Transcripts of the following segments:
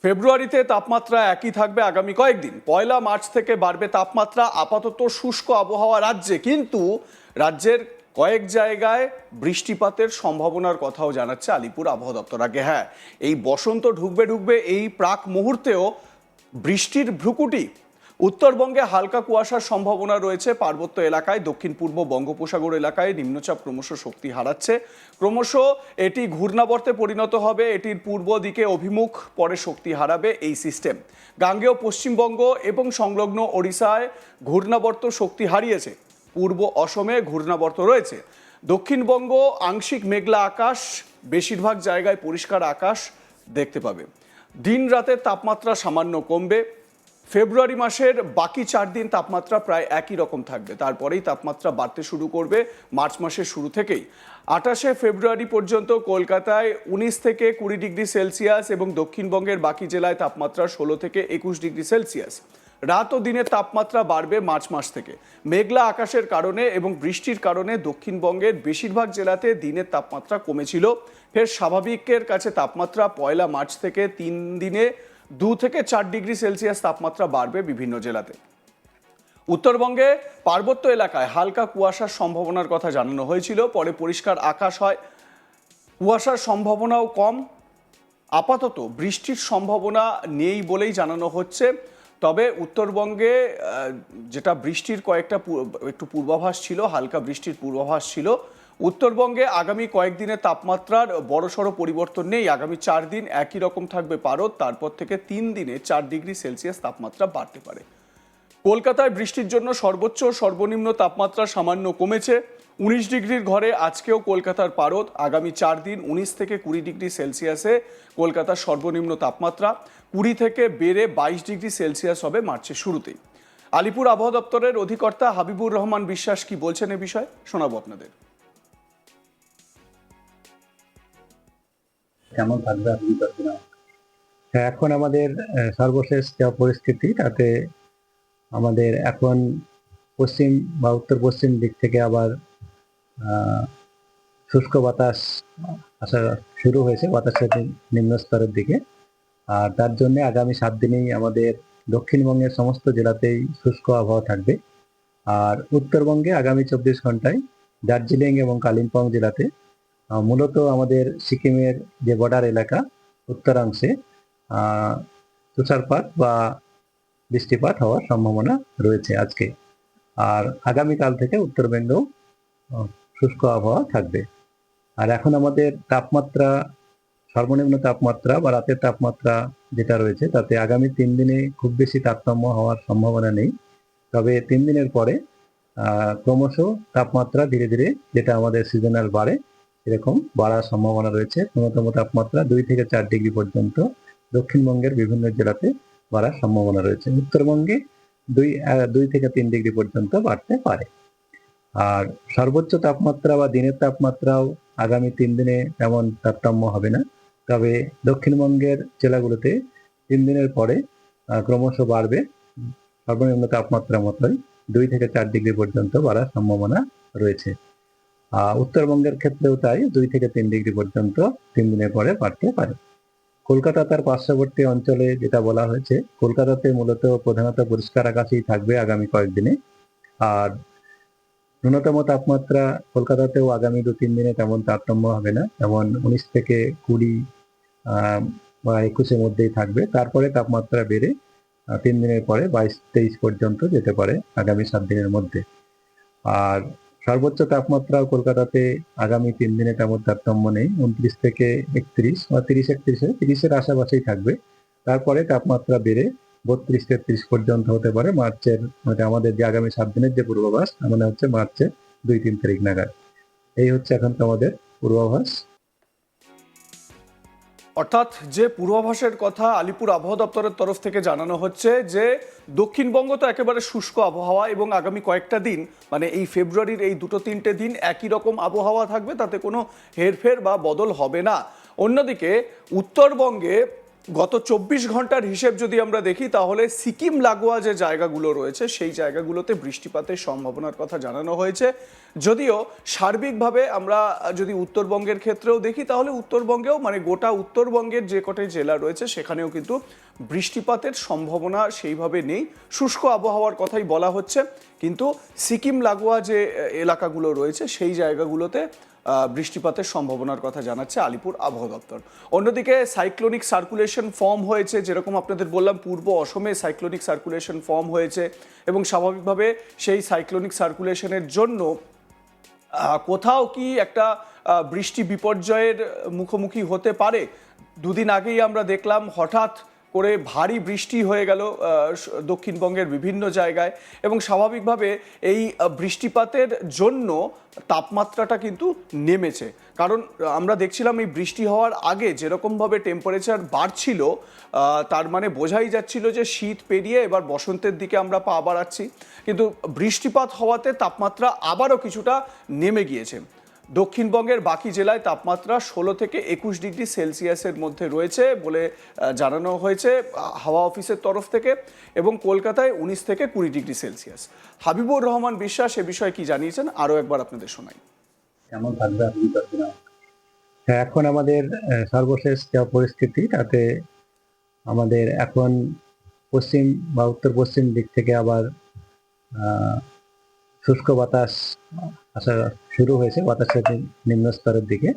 ফেব্রুয়ারিতে তাপমাত্রা একই থাকবে আগামী কয়েকদিন। 1 মার্চ থেকে বাড়বে তাপমাত্রা। আপাতত শুষ্ক আবহাওয়া রাজ্যে, কিন্তু রাজ্যের কয়েক জায়গায় বৃষ্টিপাতের সম্ভাবনার কথাও জানাচ্ছে আলিপুর আবহাওয়া দপ্তর। আগে হ্যাঁ, এই বসন্ত ঢুকবে ঢুকবে এই প্রাক মুহূর্তেও বৃষ্টির ভ্রুকুটি। উত্তরবঙ্গে হালকা কুয়াশার সম্ভাবনা রয়েছে। পার্বত্য এলাকায়, দক্ষিণ পূর্ব বঙ্গোপসাগর এলাকায় নিম্নচাপ ক্রমশ শক্তি হারাচ্ছে। ক্রমশ এটি ঘূর্ণাবর্তে পরিণত হবে। এটির পূর্ব দিকে অভিমুখ, পরে শক্তি হারাবে এই সিস্টেম। গাঙ্গেয় পশ্চিমবঙ্গ এবং সংলগ্ন ওড়িশায় ঘূর্ণাবর্ত শক্তি হারিয়েছে। পূর্ব অসমে ঘূর্ণাবর্ত রয়েছে। দক্ষিণবঙ্গ আংশিক মেঘলা আকাশ, বেশিরভাগ জায়গায় পরিষ্কার আকাশ দেখতে পাবে। দিন রাতের তাপমাত্রা সামান্য কমবে। ফেব্রুয়ারি মাসের বাকি 4 দিন তাপমাত্রা প্রায় একই রকম থাকবে। তারপরেই তাপমাত্রা বাড়তে শুরু করবে মার্চ মাসের শুরু থেকেই। 28শে ফেব্রুয়ারি পর্যন্ত কলকাতায় 19 থেকে 20 ডিগ্রি সেলসিয়াস এবং দক্ষিণবঙ্গের বাকি জেলায় তাপমাত্রা 16 থেকে 21 ডিগ্রি সেলসিয়াস। রাত ও দিনের তাপমাত্রা বাড়বে মার্চ মাস থেকে। মেঘলা আকাশের কারণে এবং বৃষ্টির কারণে দক্ষিণবঙ্গের বেশিরভাগ জেলাতে দিনের তাপমাত্রা কমেছিল। ফের স্বাভাবিকের কাছে তাপমাত্রা 1 মার্চ থেকে 3 দিনে 2 থেকে 4 ডিগ্রি সেলসিয়াস তাপমাত্রা বাড়বে বিভিন্ন জেলাতে। উত্তরবঙ্গে পার্বত্য এলাকায় হালকা কুয়াশার সম্ভাবনার কথা জানানো হয়েছিল, পরে পরিষ্কার আকাশ হয়। কুয়াশার সম্ভাবনাও কম। আপাতত বৃষ্টির সম্ভাবনা নেই বলেই জানানো হচ্ছে। তবে উত্তরবঙ্গে যেটা বৃষ্টির কয়েকটা একটু পূর্বাভাস ছিল, হালকা বৃষ্টির পূর্বাভাস ছিল। উত্তরবঙ্গে আগামী কয়েকদিনের তাপমাত্রার বড়সড় পরিবর্তন নেই। আগামী 4 দিন একই রকম থাকবে পারদ। তারপর থেকে 3 দিনে 4 ডিগ্রি সেলসিয়াস তাপমাত্রা বাড়তে পারে। কলকাতায় বৃষ্টির জন্য সর্বোচ্চ সর্বনিম্ন তাপমাত্রা সামান্য কমেছে। 19 ডিগ্রির ঘরে আজকেও কলকাতার পারদ। আগামী 4 দিন 19 থেকে 20 ডিগ্রি সেলসিয়াসে কলকাতার সর্বনিম্ন তাপমাত্রা। 20 থেকে বেড়ে 22 ডিগ্রি সেলসিয়াস হবে মার্চের শুরুতেই। আলিপুর আবহাওয়া দপ্তরের অধিকর্তা হাবিবুর রহমান বিশ্বাস কি বলছেন এ বিষয়ে শোনাবো আপনাদের। কেমন থাকবে এখন আমাদের সর্বশেষ যা পরিস্থিতি, তাতে আমাদের এখন পশ্চিম বা উত্তর পশ্চিম দিক থেকে আবার শুষ্ক বাতাস আসা শুরু হয়েছে, বাতাসের নিম্ন স্তরের দিকে। আর তার জন্য আগামী 7 দিনেই আমাদের দক্ষিণবঙ্গের সমস্ত জেলাতেই শুষ্ক আবহাওয়া থাকবে। আর উত্তরবঙ্গে আগামী 24 ঘন্টায় দার্জিলিং এবং কালিম্পং জেলাতে, মূলত আমাদের সিকিমের যে বর্ডার এলাকা উত্তরাংশে তুষারপাত বা বৃষ্টিপাত হওয়ার সম্ভাবনা রয়েছে আজকে। আর আগামীকাল থেকে উত্তরবঙ্গেও শুষ্ক আবহাওয়া থাকবে। আর এখন আমাদের তাপমাত্রা, সর্বনিম্ন তাপমাত্রা বা রাতের তাপমাত্রা যেটা রয়েছে, তাতে আগামী 3 দিনে খুব বেশি তারতম্য হওয়ার সম্ভাবনা নেই। তবে 3 দিনের পরে ক্রমশ তাপমাত্রা ধীরে ধীরে, যেটা আমাদের সিজনাল বাড়ে, এরকম বাড়ার সম্ভাবনা রয়েছে। ন্যূনতম তাপমাত্রা 2 থেকে 4 ডিগ্রি পর্যন্ত দক্ষিণবঙ্গের বিভিন্ন জেলাতে বাড়ার সম্ভাবনা রয়েছে। উত্তরবঙ্গে 2 থেকে 3 ডিগ্রি পর্যন্ত বাড়তে পারে। আর সর্বোচ্চ তাপমাত্রা বা দিনের তাপমাত্রাও আগামী 3 দিনে তেমন তারতম্য হবে না। তবে দক্ষিণবঙ্গের জেলাগুলোতে 3 দিনের পরে ক্রমশ বাড়বে। সর্বনিম্ন তাপমাত্রা মতোই 2 থেকে 4 ডিগ্রি পর্যন্ত বাড়ার সম্ভাবনা রয়েছে। উত্তরবঙ্গের ক্ষেত্রেও তাই, 2 থেকে 3 ডিগ্রি পর্যন্ত 3 দিনের পরে বাড়তে পারে। কলকাতা তার পার্শ্ববর্তী অঞ্চলে যেটা বলা হয়েছে, কলকাতাতে মূলত প্রধানত পরিষ্কার আকাশই থাকবে আগামী কয়েকদিনে। আর ন্যূনতম তাপমাত্রা কলকাতাতেও আগামী 2-3 দিনে তেমন তারতম্য হবে না, যেমন 19 থেকে 20 বা 21-এর মধ্যেই থাকবে। তারপরে তাপমাত্রা বেড়ে 3 দিনের পরে 22-23 পর্যন্ত যেতে পারে আগামী 7 দিনের মধ্যে। আর সর্বোচ্চ তাপমাত্রা কলকাতাতে আগামী 3 দিনে তেমন তারতম্য নেই, 29 থেকে 31 বা 30-31-এর আশেপাশেই থাকবে। তারপরে তাপমাত্রা বেড়ে 32-33 পর্যন্ত হতে পারে মার্চের, মানে আমাদের যে আগামী 7 দিনের যে পূর্বাভাস, মনে হচ্ছে মার্চের 2-3 তারিখ নাগাদ। এই হচ্ছে এখন আমাদের পূর্বাভাস। অর্থাৎ যে পূর্বাভাসের কথা আলিপুর আবহাওয়া দপ্তরের তরফ থেকে জানানো হচ্ছে যে দক্ষিণবঙ্গ তো একেবারে শুষ্ক আবহাওয়া এবং আগামী কয়েকটা দিন, মানে এই ফেব্রুয়ারির এই 2-3টে দিন একই রকম আবহাওয়া থাকবে, তাতে কোনো হেরফের বা বদল হবে না। অন্যদিকে উত্তরবঙ্গে গত 24 ঘন্টার হিসেব যদি আমরা দেখি তাহলে সিকিম লাগোয়া যে জায়গাগুলো রয়েছে সেই জায়গাগুলোতে বৃষ্টিপাতের সম্ভাবনার কথা জানানো হয়েছে। যদিও সার্বিকভাবে আমরা যদি উত্তরবঙ্গের ক্ষেত্রেও দেখি তাহলে উত্তরবঙ্গেও মানে গোটা উত্তরবঙ্গের যে কটাই জেলা রয়েছে সেখানেও কিন্তু বৃষ্টিপাতের সম্ভাবনা সেইভাবে নেই, শুষ্ক আবহাওয়ার কথাই বলা হচ্ছে। কিন্তু সিকিম লাগোয়া যে এলাকাগুলো রয়েছে সেই জায়গাগুলোতে বৃষ্টিপাতের সম্ভাবনার কথা জানাচ্ছে আলিপুর আবহাওয়া দপ্তর। অন্যদিকে সাইক্লোনিক সার্কুলেশন ফর্ম হয়েছে, যেরকম আপনাদের বললাম পূর্ব অসমে সাইক্লোনিক সার্কুলেশন ফর্ম হয়েছে এবং স্বাভাবিকভাবে সেই সাইক্লোনিক সার্কুলেশনের জন্য কোথাও কি একটা বৃষ্টি বিপর্যয়ের মুখোমুখি হতে পারে। দুদিন আগেই আমরা দেখলাম হঠাৎ করে ভারী বৃষ্টি হয়ে গেল দক্ষিণবঙ্গের বিভিন্ন জায়গায় এবং স্বাভাবিকভাবে এই বৃষ্টিপাতের জন্য তাপমাত্রাটা কিন্তু নেমেছে। কারণ আমরা দেখছিলাম এই বৃষ্টি হওয়ার আগে যেরকমভাবে টেম্পারেচার বাড়ছিল তার মানে বোঝাই যাচ্ছিল যে শীত পেরিয়ে এবার বসন্তের দিকে আমরা পা বাড়াচ্ছি, কিন্তু বৃষ্টিপাত হওয়াতে তাপমাত্রা আবারও কিছুটা নেমে গিয়েছে। দক্ষিণবঙ্গের বাকি জেলায় তাপমাত্রা 16 থেকে 21 ডিগ্রি সেলসিয়াসের মধ্যে রয়েছে বলে জানানো হয়েছে হাওয়া অফিসের তরফ থেকে, এবং কলকাতায় 19 থেকে 20 ডিগ্রি সেলসিয়াস। হাবিবুর রহমান বিশ্বাস এ বিষয়ে কি জানিয়েছেন আরও একবার আপনাদের শোনাই। কেমন থাকবে আপনি পারবেন না। হ্যাঁ, এখন আমাদের সর্বশেষ যা পরিস্থিতি তাতে আমাদের এখন পশ্চিম বা উত্তর পশ্চিম দিক থেকে আবার শুষ্ক বাতাস আসা শুরু হয়েছে, বাতাসের নিম্ন স্তরের দিকে।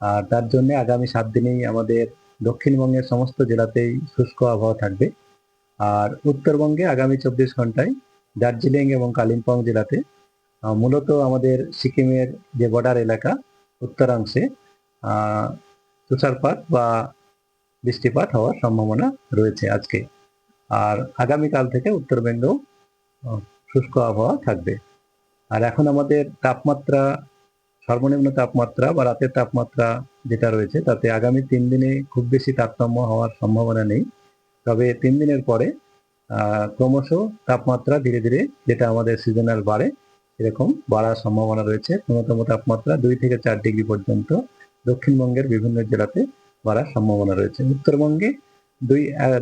আর তার জন্য আগামী 7 দিনেই আমাদের দক্ষিণবঙ্গের সমস্ত জেলাতেই শুষ্ক আবহাওয়া থাকবে। আর উত্তরবঙ্গে আগামী 24 ঘন্টায় দার্জিলিং এবং কালিম্পং জেলাতে মূলত আমাদের সিকিমের যে বর্ডার এলাকা উত্তরাংশে তুষারপাত বা বৃষ্টিপাত হওয়ার সম্ভাবনা রয়েছে আজকে। আর আগামীকাল থেকে উত্তরবঙ্গেও শুষ্ক আবহাওয়া থাকবে। আর এখন আমাদের তাপমাত্রা, সর্বনিম্ন তাপমাত্রা বা রাতের তাপমাত্রা যেটা রয়েছে তাতে আগামী 3 দিনে খুব বেশি তারতম্য হওয়ার সম্ভাবনা নেই। তবে 3 দিনের পরে ক্রমশ তাপমাত্রা ধীরে ধীরে, যেটা আমাদের সিজনাল বাড়ে এরকম বাড়ার সম্ভাবনা রয়েছে। ন্যূনতম তাপমাত্রা 2 থেকে 4 ডিগ্রি পর্যন্ত দক্ষিণবঙ্গের বিভিন্ন জেলাতে বাড়ার সম্ভাবনা রয়েছে। উত্তরবঙ্গে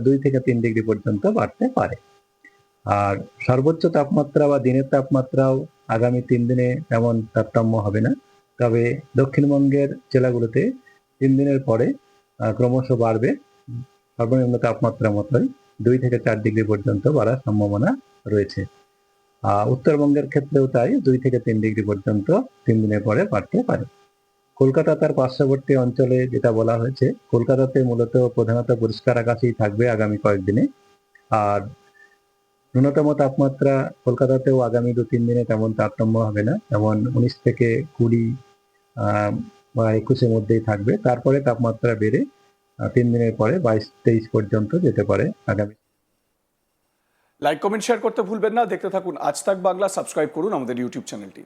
2 থেকে 3 ডিগ্রি পর্যন্ত বাড়তে পারে। আর সর্বোচ্চ তাপমাত্রা বা দিনের তাপমাত্রাও আগামী 3 দিনে তেমন তারতম্য হবে না। তবে দক্ষিণবঙ্গের জেলাগুলোতে 3 দিনের পরে ক্রমশ বাড়বে, সর্বনিম্ন তাপমাত্রার মতোই 2 থেকে 4 ডিগ্রি পর্যন্ত বাড়ার সম্ভাবনা রয়েছে। উত্তরবঙ্গের ক্ষেত্রেও তাই 2 থেকে 3 ডিগ্রি পর্যন্ত 3 দিনের পরে বাড়তে পারে। কলকাতা তার পার্শ্ববর্তী অঞ্চলে যেটা বলা হয়েছে, কলকাতাতে মূলত প্রধানত পরিষ্কার আকাশই থাকবে আগামী কয়েকদিনে। আর ন্যূনতম তাপমাত্রা কলকাতাতেও আগামী 2-3 দিনে তেমন তারতম্য হবে না, যেমন 19 থেকে 20 বা 21-এর মধ্যেই থাকবে। তারপরে তাপমাত্রা বেড়ে 3 দিনের পরে 22-23 পর্যন্ত যেতে পারে আগামী। লাইক কমেন্ট শেয়ার করতে ভুলবেন না। দেখতে থাকুন আজ তাক বাংলা, সাবস্ক্রাইব করুন আমাদের ইউটিউব চ্যানেলটি।